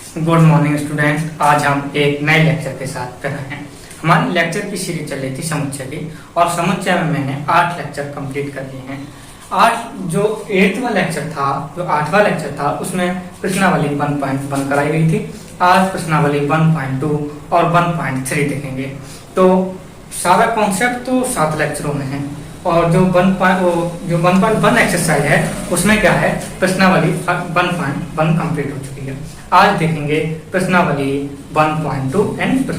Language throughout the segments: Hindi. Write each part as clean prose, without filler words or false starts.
Good morning student. आज हम एक नए लेक्चर के साथ कर रहे हैं। हमारी लेक्चर की सीरीज चल रही थी समुच्चय की, और समुच्चय में मैंने 8 लेक्चर कंप्लीट कर लिए हैं। आज जो 8वां लेक्चर था, जो 8वां लेक्चर था, उसमें प्रश्नावली 1.1 कराई गई थी। आज प्रश्नावली 1.2 और 1.3 देखेंगे। तो सारा कॉन्सेप्ट तो 7 लेक्चरों में है, और जो 1.1 एक्सरसाइज है उसमें क्या है, प्रश्नावली 1.1 कंप्लीट हो चुकी है। आज देखेंगे प्रश्नावली 1.2 एंड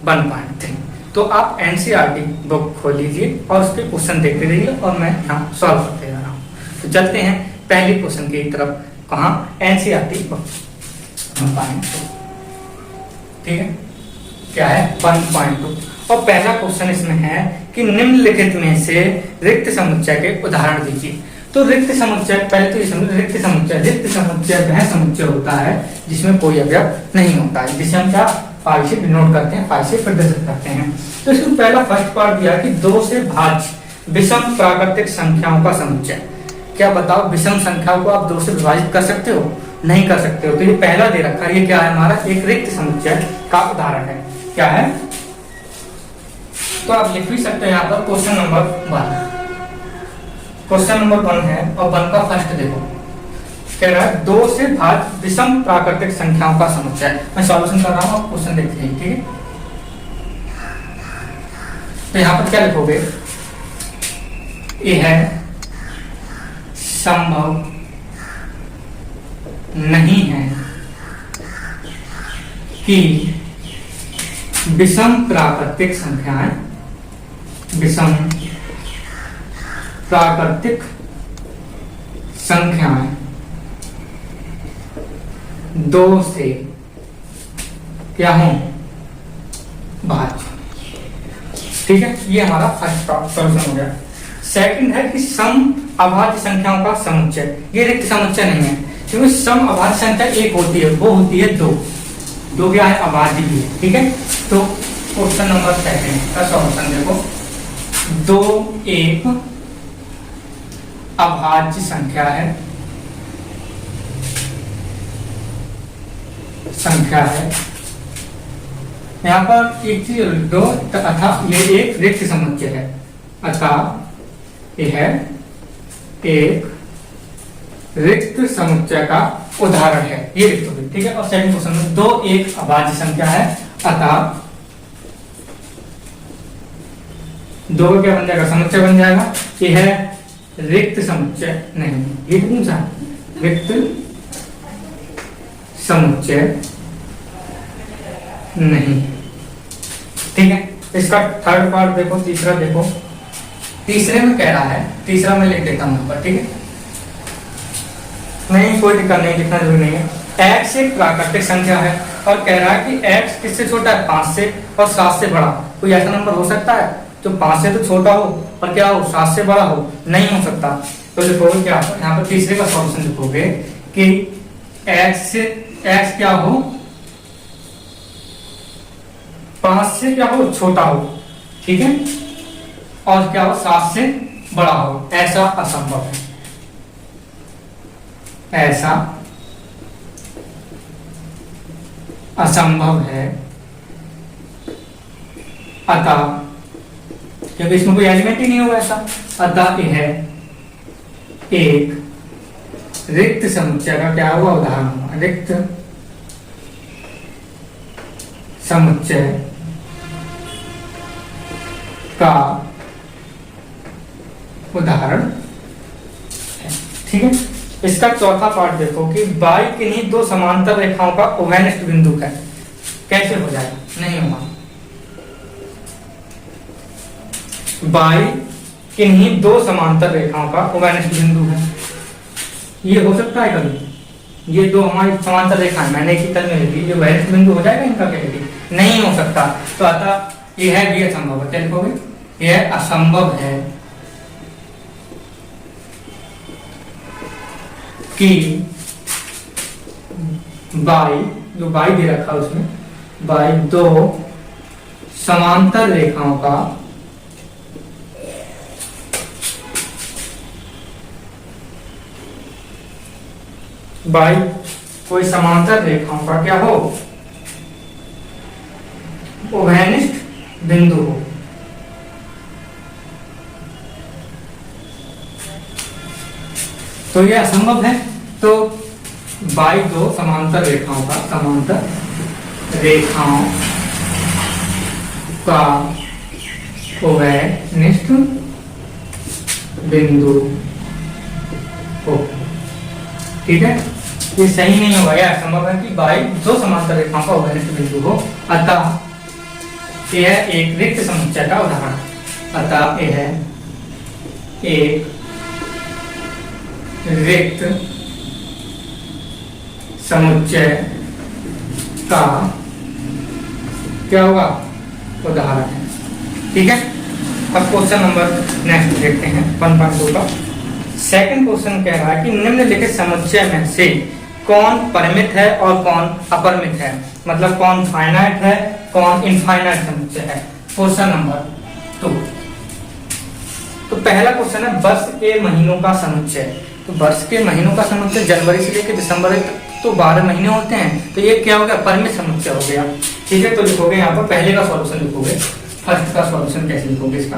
1.3। तो आप एनसीईआरटी बुक खोल लीजिए और उसके क्वेश्चन देखते रहिए, और मैं यहाँ सॉल्व करते जा रहा हूँ। तो चलते हैं पहले क्वेश्चन की तरफ। कहाँ? NCERT book 1.2। ठीक है, क्या है 1.2। और पहला क्वेश्चन इसमें है कि निम्नलिखित में से रिक्त समुच्चय के उदाहरण दीजिए। तो रिक्त समुच्चय, पहले तो ये समझ, रिक्त समुच्चय वह समुच्चय होता है जिसमें कोई अवयव नहीं होता है, जिसे हम क्या फाई से डिनोट करते हैं, फाई से प्रदर्शित करते हैं। तो इसमें पहला फर्स्ट पार्ट दिया कि 2 से भाज्य विषम प्राकृतिक संख्याओं का समुच्चय। क्या बताओ, विषम संख्याओं को आप 2 से विभाजित कर सकते हो? नहीं कर सकते हो। तो ये पहला दे रखा है, ये क्या है हमारा एक रिक्त समुच्चय का उदाहरण है। क्या है? तो आप लिख भी सकते हैं यहाँ पर क्वेश्चन नंबर 1। क्वेश्चन नंबर 1 है, और 1 का फर्स्ट देखो, कह रहा है 2 से भाज्य विषम प्राकृतिक संख्याओं का समुच्चय। मैं सॉल्यूशन कर रहा हूँ, आप क्वेश्चन देखते हैं। ठीक है, तो यहाँ पर क्या लिखोगे, यह संभव नहीं है कि विषम प्राकृतिक संख्याएं, विषम प्राकृतिक संख्याएं 2 से क्या हो भाज्य। ठीक है, ये हमारा फर्स्ट सॉल्यूशन हो गया। सेकंड है कि सम अभाज्य संख्याओं का समुच्चय। ये रिक्त समुच्चय नहीं है, क्योंकि सम अभाज्य संख्या एक होती है, वो होती है 2। 2 क्या है? अभाज्य भी है। ठीक है, तो क्वेश्चन नंबर 2 का सॉल्यूशन देखो। 2 एक अभाज्य संख्या है, यहाँ पर एक चीज 2 तथा ये एक रिक्त समुच्चय है, अतः यह एक रिक्त समुच्चय का उदाहरण है। ये रिक्त हो गई। ठीक है, और सेकंड क्वेश्चन में 2 एक अभाज्य संख्या है, अतः 2 का क्या बन जाएगा? समुच्चय बन जाएगा। यह रिक्त समुच्चय नहीं। ये कौन सा? रिक्त समुच्चय नहीं। ठीक है, इसका थर्ड पार्ट देखो, तीसरा देखो। तीसरे में कह रहा है, तीसरा मैं लिख देता हूं ऊपर। ठीक है, नहीं कोई दिक्कत नहीं, लिखना जरूरी नहीं है। x एक प्राकृतिक संख्या है, और कह रहा है कि x किससे छोटा है? 5 से, और 7 से बड़ा। कोई ऐसा नंबर हो सकता है जो 5 से तो छोटा हो और क्या हो 7 से बड़ा हो? नहीं हो सकता। तो लिखोगे क्या, यहाँ पर तीसरे का सॉल्यूशन लिखोगे कि x क्या हो 5 से क्या हो छोटा हो। ठीक है, और क्या हो 7 से बड़ा हो। ऐसा असंभव है, ऐसा असंभव है, अतः, क्योंकि इसमें कोई एलिमेंट ही नहीं होगा ऐसा, अतः यह एक रिक्त समुच्चय का क्या हुआ उदाहरण हुआ। रिक्त समुच्चय का उदाहरण है। ठीक है, इसका चौथा पार्ट देखो कि बाई किन्हीं 2 समांतर रेखाओं का उभयनिष्ठ बिंदु है। कैसे हो जाएगा? नहीं होगा। बाई किन्हीं 2 समांतर रेखाओं का उभयनिष्ठ बिंदु है। ये हो सकता है कभी? ये 2 हमारी समांतर रेखाएं मैंने की तल में लिखी, ये उभयनिष्ठ बिंदु हो जाएगा इनका? कभी नहीं हो सकता। तो अतः यह भी असंभव है। क्या लिखोगे? यह असंभव है कि बाई, जो बाई दे रखा है उसमें, बाई 2 समांतर रेखाओं का बाई कोई समांतर रेखाओं का क्या हो, उभयनिष्ठ बिंदु हो। तो यह असंभव है। तो बाई दो समांतर रेखाओं का उभयनिष्ठ बिंदु हो। ठीक है, ये सही नहीं होगा, यह असंभव है कि बाई दो समांतर रेखाओं का उभयनिष्ठ बिंदु हो। अतः यह एक रिक्त समुच्चय का उदाहरण, अतः यह एक रिक्त समुच्चय का क्या होगा, उदाहरण है। ठीक है, अब क्वेश्चन नंबर नेक्स्ट देखते हैं 1.2 का। सेकंड क्वेश्चन कह रहा है कि निम्नलिखित समुच्चय में से कौन परिमित है और कौन अपरिमित है, मतलब कौन फाइनाइट है कौन इनफाइनाइट समुच्चय है। क्वेश्चन नंबर 2, तो पहला क्वेश्चन है वर्ष के महीनों का समुच्चय। तो वर्ष के महीनों का समुच्चय जनवरी से लेकर दिसंबर तक तो 12 महीने होते हैं, तो ये क्या हो गया, परिमित समुच्चय हो गया। ठीक है, तो लिखोगे यहाँ पर पहले का सॉल्यूशन लिखोगे। फर्स्ट का सॉल्यूशन कैसे लिखोगे, इसका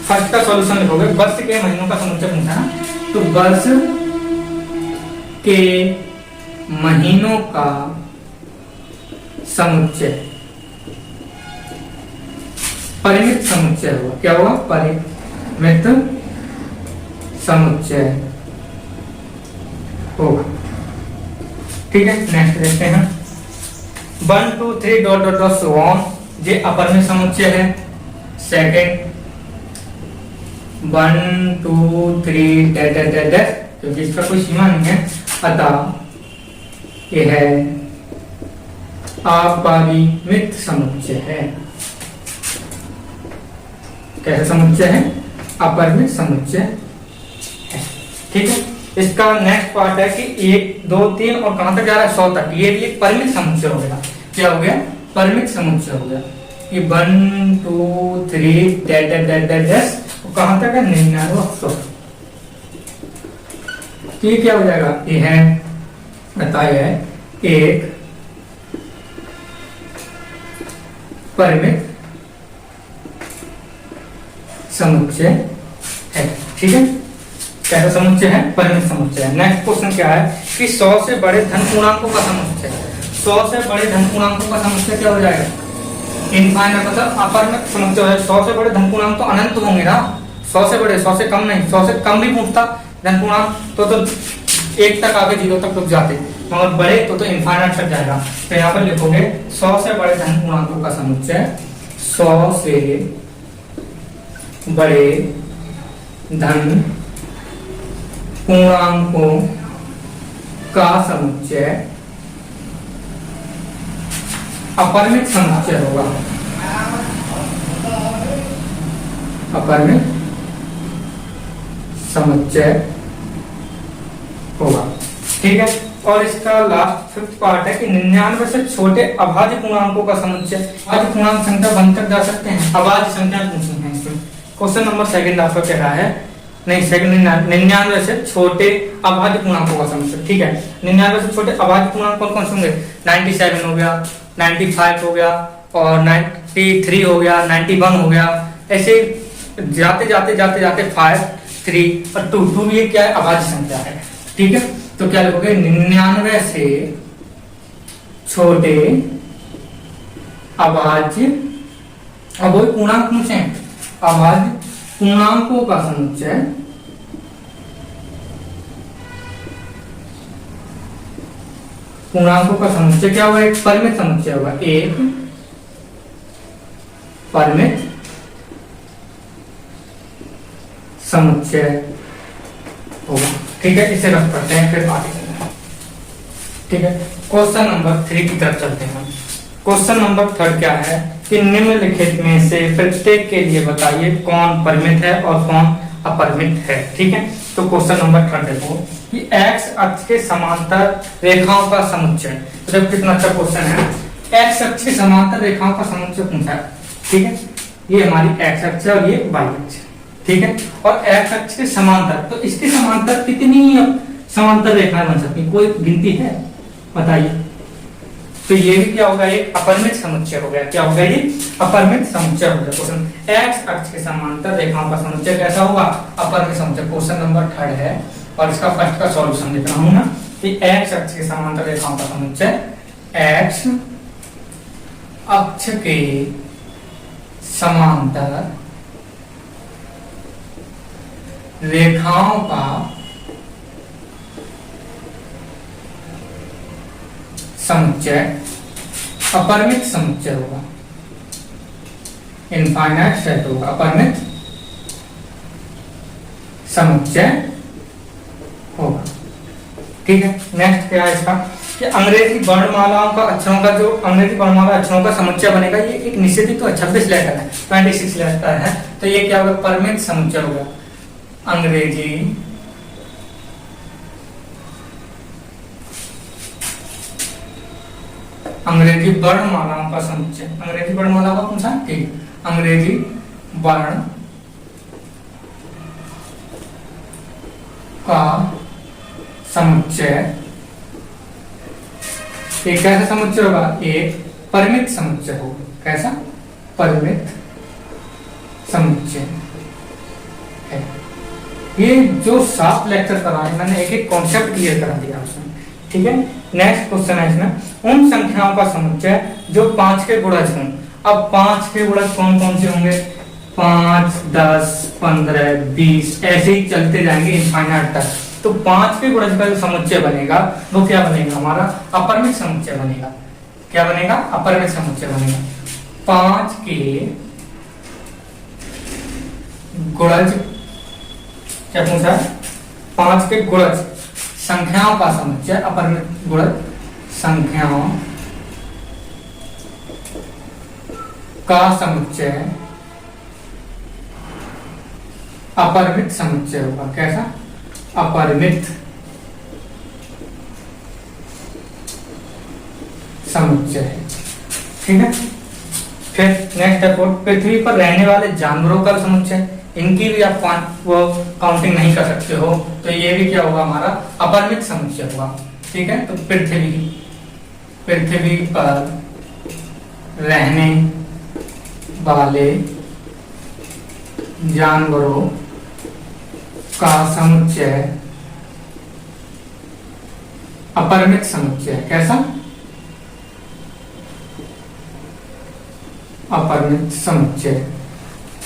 फर्स्ट का सॉल्यूशन लिखोगे, वर्ष के महीनों का समुच्चय पूछा ना, तो वर्ष के महीनों का समुच्चय परिमित समुच्चय होगा। क्या होगा, परिमित समुच्चय होगा। ठीक है, नेक्स्ट देखते हैं 1 2 3 dot dot dot so on, ये अपरिमित समुच्चय है। Second 1 2 3 that that that that, क्योंकि इसका कोई सीमा नहीं है, अतः यह अपरिमित समुच्चय है। कैसा समुच्चय है, अपरिमित समुच्चय है। ठीक है, इसका नेक्स्ट पार्ट है कि 1 2 3 और कहां तक जा रहा है, 100 तक, ये भी एक परिमित समुच्चय हो गया। क्या हो गया, परिमित समुच्चय हो गया। ये 1 2 3 that that that that that, कहां तक है, 99 और 100। ये क्या हो जाएगा, ये है बताया है एक परिमित समुच्चय है। ठीक है, कैसा समुच्चय है, परिमित समुच्चय है। नेक्स्ट क्वेश्चन क्या है कि 100 से बड़े धन पूर्णांकों का समुच्चय, 100 से बड़े धन पूर्णांकों का समुच्चय क्या हो जाएगा, इनफाइनाइट, मतलब अपरिमित समुच्चय है। 100 से बड़े धन पूर्णांक तो अनंत होंगे ना, 100 से बड़े, 100 से कम नहीं, 100 से कम भी पूछता धन पूर्णांक तो 1 तक आगे 0 तक रुक जाते, मगर बड़े तो इनफाइनाइट तक जाएगा। तो यहाँ पर लिखोगे 100 से बड़े धन पूर्णांकों का समुच्चय, 100 से बड़े धन पूर्णांकों का समुच्चय अपरिमित समुच्चय होगा, अपरिमित समुच्चय होगा। ठीक है, और इसका लास्ट 5th पार्ट है कि 99 से छोटे अभाज्य पूर्णांकों का समुच्चय। अभाज्य पूर्णांक संख्या 1 तक जा सकते हैं, अभाज्य संख्या पूछनी है इसमें। क्वेश्चन नंबर 2 आपका कह रहा है, नहीं सेकंड 99 से छोटे अभाज्य पूर्णांकों का समुच्चय। ठीक है, 99 से छोटे अभाज्य पूर्णांक कौन कौन से होंगे, 97 हो गया, 95 हो गया, और 93 हो गया, 91 हो गया, ऐसे जाते जाते जाते जाते 5 3 और 2 भी क्या है, अभाज्य संख्या है। ठीक है, तो क्या लिखोगे, 99 से छोटे अभाज्य, अब वही पूर्णांक पूछे, अभाज्य पूर्णांकों का समुच्चय पूर्णांकों का समुच्चय क्या होगा, एक परिमित समुच्चय होगा, एक परिमित समुच्चय होगा। ठीक है, इसे रख करते हैं, फिर आगे चलते हैं। ठीक है, क्वेश्चन नंबर 3 की तरफ चलते हैं। क्वेश्चन नंबर 3 क्या है कि निम्नलिखित में से प्रत्येक के लिए बताइए कौन परिमित है और कौन अपरिमित है। ठीक है, तो क्वेश्चन नंबर 3 देखो कि एक्स अक्ष के समांतर रेखाओं का समुच्चय। तो देखो कितना अच्छा क्वेश्चन है, एक्स अक्ष के समांतर रेखाओं का समुच्चय पूछा है। ठीक है, ये हमारी एक्स अक्ष है और ये वाई अक्ष। ठीक है, और एक्स अक्ष के समांतर, तो इसके समांतर कितनी समांतर रेखाएं बन सकती हैं। कोई गिनती है, बताइए। तो ये भी क्या होगा, एक अपरिमित समुच्चय हो गया। क्या होगा ये? अपरिमित समुच्चय हो गया। क्वेश्चन एक्स अक्ष के समांतर रेखाओं का समुच्चय कैसा होगा? अपरिमित समुच्चय। क्वेश्चन नंबर 3 है और इसका फर्स्ट का सॉल्यूशन लिख रहा हूं ना कि एक्स अक्ष के समांतर रेखाओं का समुच्चय एक्स अक्ष के समांतर रेखाओं का समुच्चय अपरिमित समुच्चय होगा, इनफाइनाइट सेट होगा, अपरिमित समुच्चय होगा। ठीक है। नेक्स्ट क्या है इसका कि अंग्रेजी वर्णमालाओं का अक्षरों का जो अंग्रेजी वर्णमाला अक्षरों का समुच्चय बनेगा, ये एक निश्चित ही तो 26 लेटर है, 26 लेटर है, तो ये क्या होगा? परिमित समुच्चय होगा। अंग्रेजी वर्णमालाओं का समुच्चय, अंग्रेजी वर्णमाला का कौन सा? ठीक, अंग्रेजी वर्ण का समुच्चय एक कैसा समुच्चय होगा? एक परिमित समुच्चय होगा। कैसा? परिमित समुच्चय है। ये जो 7 लेक्चर कराए मैंने, एक एक कॉन्सेप्ट क्लियर करा दिया उसमें। ठीक है। नेक्स्ट क्वेश्चन है इसमें उन संख्याओं का समुच्चय जो 5 के गुणज हों। अब 5 के गुणज कौन कौन से होंगे? 5, 10, 15, 20 ऐसे ही चलते जाएंगे इनफाइनाइट तक। तो 5 के गुणज का जो समुच्चय बनेगा वो क्या बनेगा? हमारा अपरिमित समुच्चय बनेगा। क्या बनेगा? अपरिमित समुच्चय बनेगा। 5 के गुणज, क्या पूछा? 5 के गुणज संख्याओं का समुच्चय, अपरिमित गुणज संख्याओं का समुच्चय अपरिमित समुच्चय होगा। कैसा? अपरिमित समुच्चय। ठीक है। फिर नेक्स्ट है पृथ्वी पर रहने वाले जानवरों का समुच्चय, इनकी भी आप वो काउंटिंग नहीं कर सकते हो, तो ये भी क्या होगा? हमारा अपरिमित समुच्चय होगा। ठीक है। तो पृथ्वी पर रहने वाले जानवरों का समुच्चय अपरिमित समुच्चय। कैसा? अपरिमित समुच्चय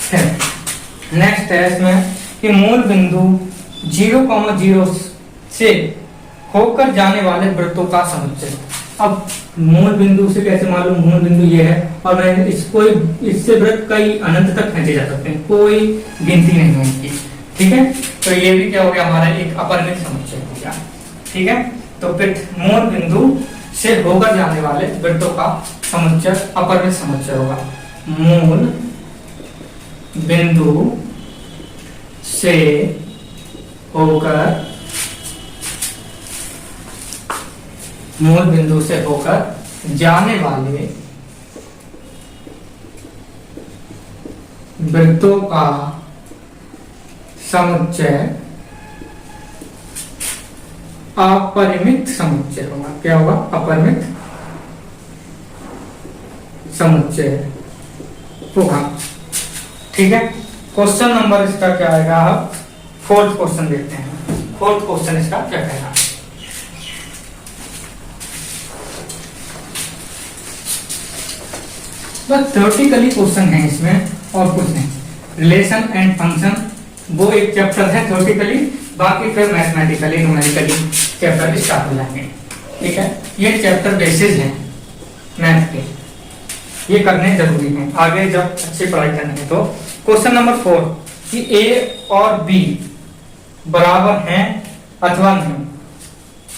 है। नेक्स्ट है इसमें कि मूल बिंदु 0,0 से होकर जाने वाले वृत्तों का समुच्चय। अब मूल बिंदु से कैसे मालूम? मूल बिंदु ये है और मैं इसको, इससे वृत्त कई अनंत तक खींचे जा सकते हैं, कोई गिनती नहीं है इनकी। ठीक है। तो ये भी क्या हो गया? हमारा एक अपरिमित समुच्चय हो गया। ठीक है। तो फिर मूल बिंदु से होकर जाने वाले वृत्तों का समुच्चय अपरिमित समुच्चय होगा। मूल बिंदु से होकर, मूल बिंदु से होकर जाने वाले वृत्तों का समुच्चय अपरिमित समुच्चय होगा। क्या होगा? अपरिमित समुच्चय होगा। ठीक है। क्वेश्चन नंबर इसका क्या आएगा? आप 4th क्वेश्चन देखते हैं। 4th क्वेश्चन इसका क्या कहेगा? बस थ्योरेटिकली क्वेश्चन है इसमें और कुछ नहीं। रिलेशन एंड फंक्शन वो एक चैप्टर है थ्योरेटिकली, बाकी फिर मैथमेटिकली न्यूमेरिकली चैप्टर स्टार्ट हो जाएंगे। ठीक है। ये चैप्टर बेसिस है मैथ के, ये करने जरूरी है आगे जब अच्छी पढ़ाई करनी है। तो क्वेश्चन नंबर 4 कि ए और बी बराबर हैं अथवा नहीं।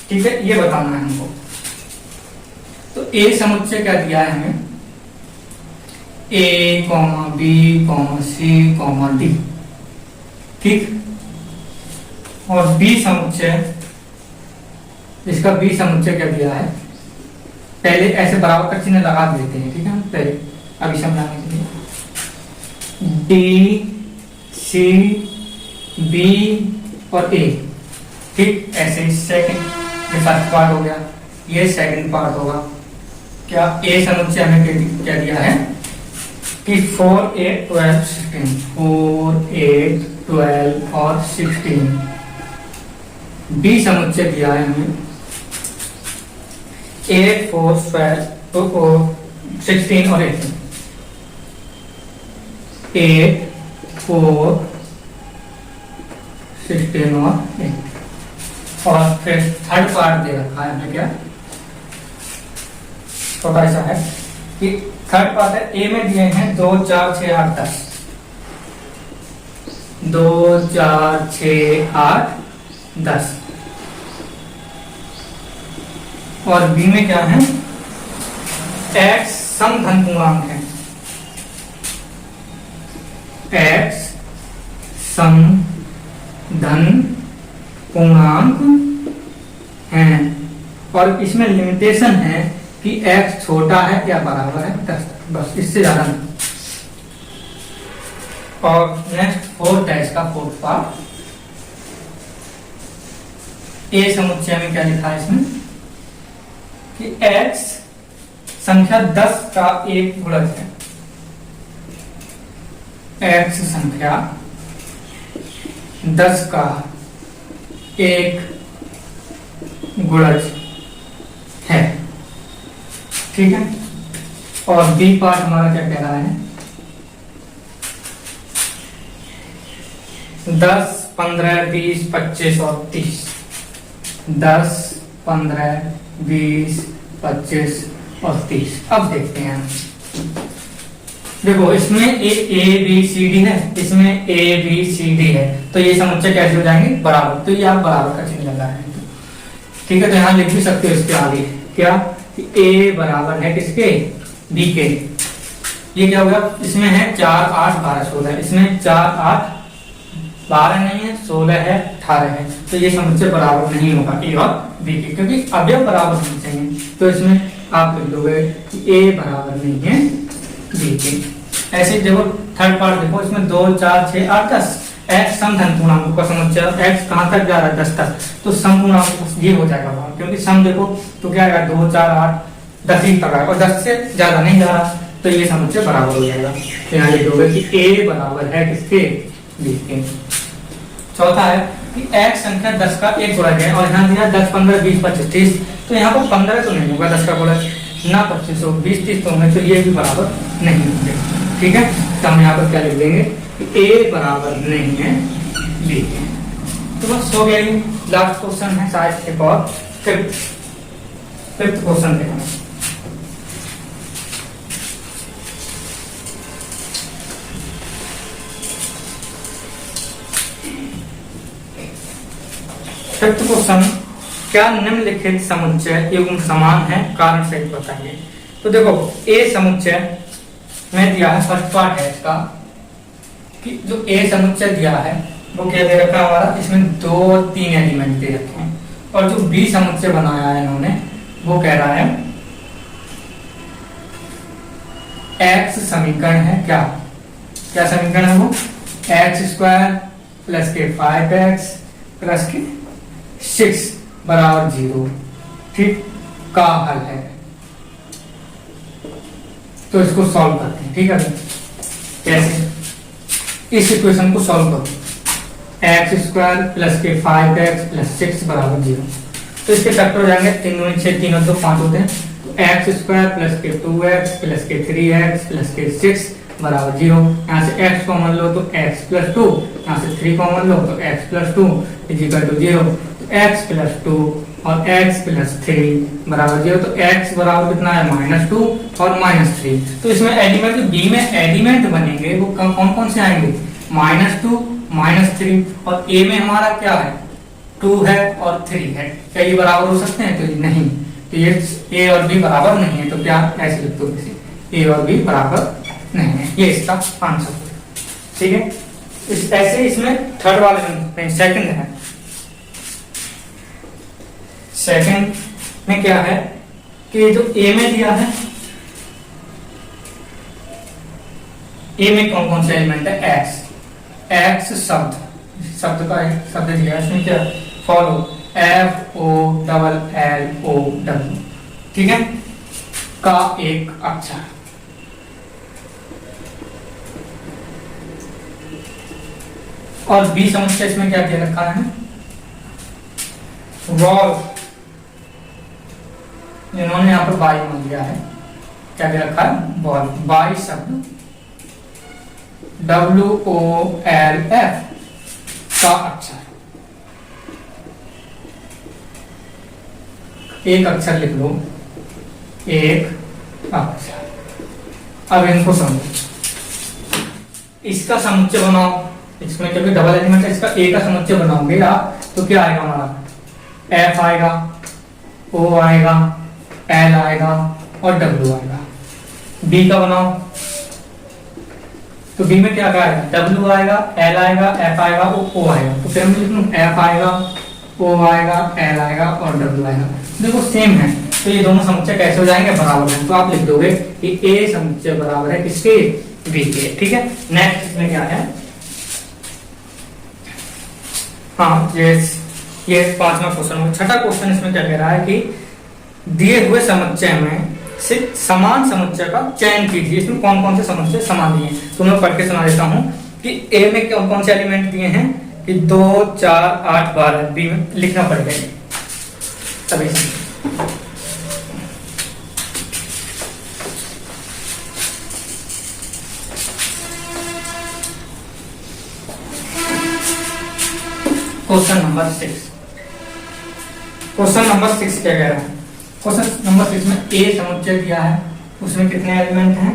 ठीक है। ये बताना है हमको। तो ए समुच्चय क्या दिया है हमें? ए, बी, सी, डी। ठीक। और बी समुच्चय, इसका बी समुच्चय क्या दिया है? पहले ऐसे बराबर का चिन्ह लगा देते हैं। ठीक है। पहले अभी समझाने के लिए डी, सी, बी और ए। ठीक ऐसे ही सेकंड, ये फर्स्ट पार्ट हो गया, ये सेकंड पार्ट होगा। क्या ए समुच्चय हमें क्या दिया है कि 4 8 12 16, 4 8 12 और 16। बी समुच्चय दिया है हमें 8 4 12 16 और 18, 8 4 16 और 8। और फिर थर्ड पार्ट दे रखा है हमें, क्या छोटा सा है कि थर्ड पार्ट है, ए में दिए हैं 2 4 6 8 10, 2 4 6 8 10। और बी में क्या है, x समधन पूर्णांक है, x समधन पूर्णांक है। और इसमें लिमिटेशन है कि x छोटा है या बराबर है 10, बस इससे ज्यादा नहीं। और नेक्स्ट फोर्थ है इसका फोर्थ पार्ट, ए समुच्चय में क्या लिखा है इसमें कि x संख्या 10 का एक गुणज है, x संख्या 10 का एक गुणज है, ठीक है। और बी पार्ट हमारा क्या कह रहा है, 10 15 20 25 और 30, 10 15 20 25 और 30। अब देखते हैं, देखो इसमें ए बी सी डी है, इसमें ए बी सी डी है, तो ये समुच्चय कैसे हो जाएंगे, बराबर। तो ये आप बराबर का चिन्ह लगा रहे हैं, ठीक है। तो यहाँ लिख भी सकते हो इसके आगे क्या, ए बराबर है किसके, बी के। ये क्या होगा, इसमें है 4 8 12 16, इसमें 4 8 12 नहीं है, 16 है, 18 है, तो ये समुच्चय बराबर नहीं होगा ए और बी के, क्योंकि अवयव बराबर होने चाहिए। तो इसमें आप लिख दोगे कि ए बराबर नहीं है बी के। ऐसे देखो थर्ड पार्ट देखो, इसमें 2 4 6 8 10, x समधन पूर्णांकों का समुच्चय, x कहां तक जा रहा है 10 तक, तो सम पूर्णांक ये हो जाएगा वहां, क्योंकि सम देखो तो क्या आएगा 2 4 8 10 ही तक आएगा और 10 से ज्यादा नहीं जा रहा, तो ये समुच्चय बराबर हो जाएगा। तो यहाँ लिख दोगे कि a बराबर है किसके, b के। चौथा है कि x संख्या 10 का एक गुणज है, और यहाँ दिया 10 15 20 25 30, तो यहाँ पर 15 तो नहीं होगा 10 का गुणज, ना 25 हो 20 30 तो होंगे, तो ये भी बराबर नहीं होंगे, ठीक है। तो हम यहाँ पर क्या लिख देंगे कि a बराबर नहीं है b के। तो बस हो गया, लास्ट क्वेश्चन है शायद एक और, फिफ्थ क्वेश्चन देखना। फिफ्थ क्वेश्चन, क्या निम्नलिखित समुच्चय एवं समान है, कारण सहित बताइए। तो देखो ए समुच्चय में दिया है, फर्स्ट पार्ट है इसका कि जो ए समुच्चय दिया है वो क्या दे रखा है हमारा, इसमें 2 3 एलिमेंट दे रखे हैं। और जो बी समुच्चय बनाया है इन्होंने वो कह रहा है एक्स समीकरण है, क्या क्या समीकरण है वो, एक्स स्क्वायर प्लस के 5x प्लस के 6 बराबर 0, ठीक, का हल है। तो इसको सॉल्व करते हैं, ठीक है। कैसे, इस इक्वेशन को सॉल्व करो, एक्स स्क्वायर प्लस के 5x प्लस 6 बराबर 0, तो इसके फैक्टर हो जाएंगे 3 दूनी 6 3 और 2 5 होते हैं, तो एक्स स्क्वायर प्लस के 2x प्लस के 3x प्लस के 6 बराबर 0। यहाँ से x कॉमन लो तो x प्लस 2, यहाँ से 3 कॉमन लो तो x plus 2 is equal to 0, तो x प्लस 2 और x प्लस 3 बराबर 0, तो x बराबर कितना है -2 और -3। तो इसमें एलिमेंट b में एलिमेंट बनेंगे वो कौन कौन से आएंगे, -2 -3, और a में हमारा क्या है 2 है और 3 है, क्या ये बराबर हो सकते हैं, तो नहीं, तो ये a और b बराबर नहीं है, तो क्या ऐसे लिख दो, a और b बराबर नहीं है, ये इसका आंसर, ठीक है। ऐसे इसमें थर्ड वाले सेकंड है, सेकंड में क्या है कि जो ए में दिया है, ए में कौन कौन से एलिमेंट है, एक्स, एक्स शब्द का शब्द दिया है, इसमें क्या फॉलो, FOLLOW, ठीक है, का एक अक्षर। और बी समस्या इसमें क्या दे रखा है, वॉल, इन्होंने यहाँ पर बाई मान लिया है, क्या दे रखा है, बॉल, बाई शब्द WOLF का अक्षर, एक अक्षर लिख लो, एक अक्षर। अब इनको समझो, इसका समुच्चय बनाओ, इसमें क्योंकि डबल एलिमेंट है, इसका ए का समुच्चय बनाओगे आप तो क्या आएगा हमारा, F आएगा, O आएगा, L आएगा और W आएगा। बी का बनाओ तो बी में क्या आएगा, W आएगा, L आएगा, F आएगा, O आएगा। तो फिर हम लिख लूं F आएगा, O आएगा, L आएगा और W आएगा। देखो सेम है, तो ये दोनों समुच्चय कैसे हो जाएंगे, बराबर है। तो आप लिख दोगे कि A समुच्चय बराबर है किसके, बी के, ठीक है। नेक्स्ट इसमें क्या है, हाँ ये पांचवा क्वेश्चन। छठा क्वेश्चन इसमें क्या कह रहा है कि दिए हुए समुच्चय में से समान समुच्चय का चयन कीजिए। इसमें कौन कौन से समुच्चय समान दिए हैं, तो मैं पढ़ के सुना देता हूं कि ए में कौन कौन से एलिमेंट दिए हैं कि 2, 4, 8, 12। बी में लिखना पड़ेगा तभी। क्वेश्चन नंबर 6, क्वेश्चन नंबर 6 क्या कह रहा है, क्वेश्चन नंबर 6 में ए समुच्चय दिया है, उसमें कितने एलिमेंट हैं,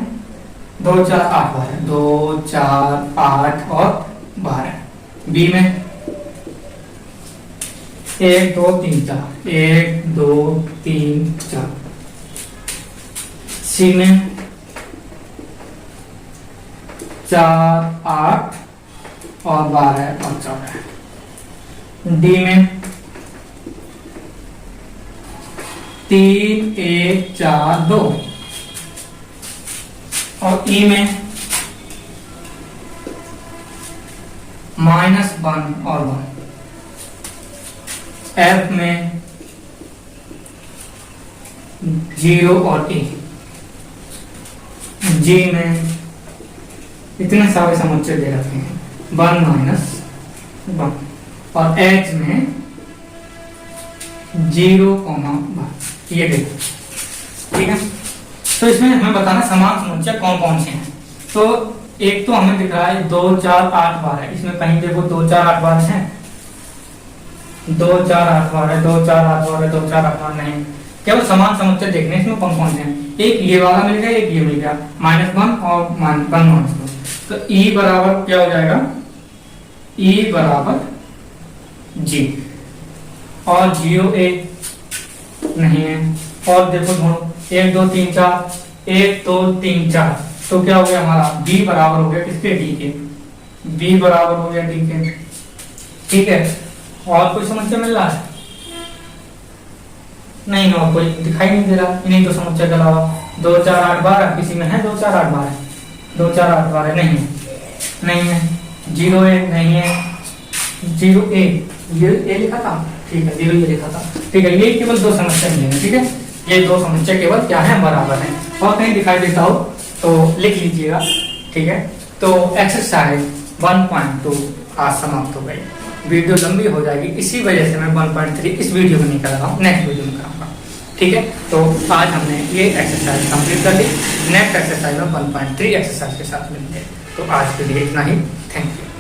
2, 4, 8, 12, 2, 4, 8 और 12। बी में 1, 2, 3, 4, 1, 2, 3, 4। सी में 4, 8 और 12 और 14। डी में 3, 1, 4, 2 और ई में -1 और 1। एफ में 0 और ए। जी में इतने सारे समुच्चय दे रखे हैं, 1 - 1। और एच में 0, 1। ये देखो, ठीक है। तो इसमें हमें बताना समान समुच्चय कौन कौन से हैं। तो एक तो हमें दिख रहा है 2, 4, 8, 12। इसमें कहीं देखो 2, 4, 8, 12 है, 2, 4, 8, 12, 2, 4, 8, 12, 2, 4, 8, 12 नहीं। केवल समान समुच्चय देखने इसमें कौन कौन से हैं। एक ये वाला मिल गया, एक ये मिल गया, -1 और 1 -2। तो ई बराबर क्या हो जाएगा, ई बराबर जी। और 0, A नहीं है। और देखो ढूंढो, 1, 2, 3, 4, 1, 2, 3, 4। तो क्या हो गया हमारा, बी बराबर हो गया किसके, डी के। बी बराबर हो गया डी के, ठीक है। और कोई समुच्चय मिल रहा है, नहीं, और कोई दिखाई नहीं दे रहा इन्हीं दो समुच्चय के अलावा। 2, 4, 8, 12 किसी में है, 2, 4, 8, 12, 2, 4, 8, 12 नहीं है, नहीं है। 0, A नहीं है, 0, A ये लिखा था, ठीक है, 0 ये लिखा था, ठीक है। ये केवल दो समस्या मिलेंगे, ठीक है। ये दो समस्या केवल क्या है, बराबर है। और कहीं दिखाई देता हो तो लिख लीजिएगा, ठीक है। तो एक्सरसाइज 1.2 आज समाप्त हो गई। वीडियो लंबी हो जाएगी, इसी वजह से मैं 1.3 इस वीडियो में नहीं कर रहा हूँ, नेक्स्ट वीडियो में कराऊंगा, ठीक है। तो आज हमने ये एक्सरसाइज कंप्लीट कर ली। नेक्स्ट एक्सरसाइज में 1.3 एक्सरसाइज के साथ मिलते हैं। तो आज के लिए इतना ही, थैंक यू।